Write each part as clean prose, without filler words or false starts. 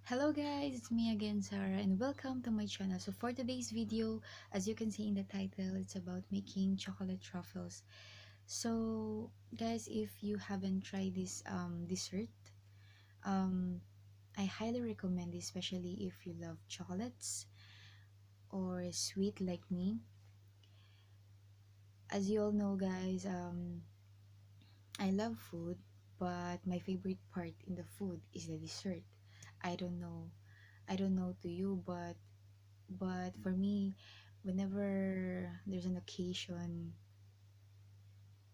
Hello guys, it's me again, Sarah, and welcome to my channel. So for today's video, as you can see in the title, it's about making chocolate truffles. So guys, if you haven't tried this dessert, um I highly recommend it, especially if you love chocolates or sweet like me. As you all know guys, I love food, but my favorite part in the food is the dessert. I don't know. I don't know to you, but for me, whenever there's an occasion,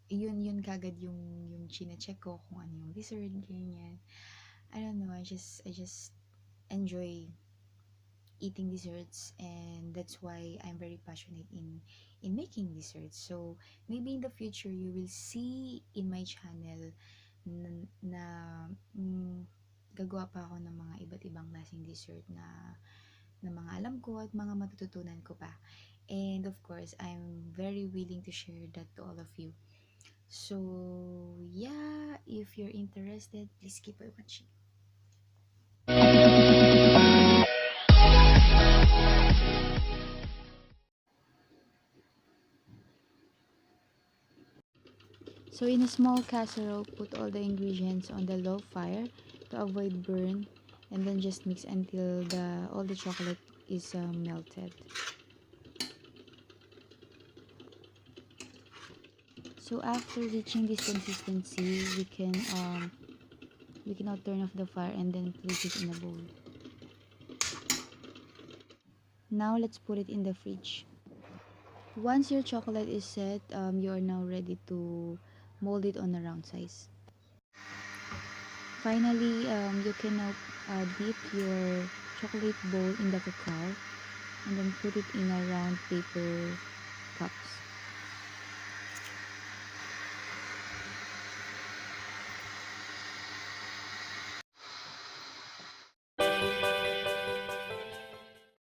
yun kagad yung chine-check ko kung ano yung dessert, ganyan. I don't know, I just enjoy eating desserts, and that's why I'm very passionate in making desserts. So maybe in the future you will see in my channel na gagawa pa ako ng mga iba't ibang klaseng dessert na mga alam ko at mga matututunan ko pa. And of course, I'm very willing to share that to all of you. So, yeah, if you're interested, please keep on watching. So, in a small casserole, put all the ingredients on the low fire to avoid burn, and then just mix until all the chocolate is melted. So after reaching this consistency, we can now turn off the fire and then place it in a bowl. Now let's put it in the fridge. Once your chocolate is set, you are now ready to mold it on a round size. Finally, you can now dip your chocolate bowl in the cacao and then put it in a round paper cups.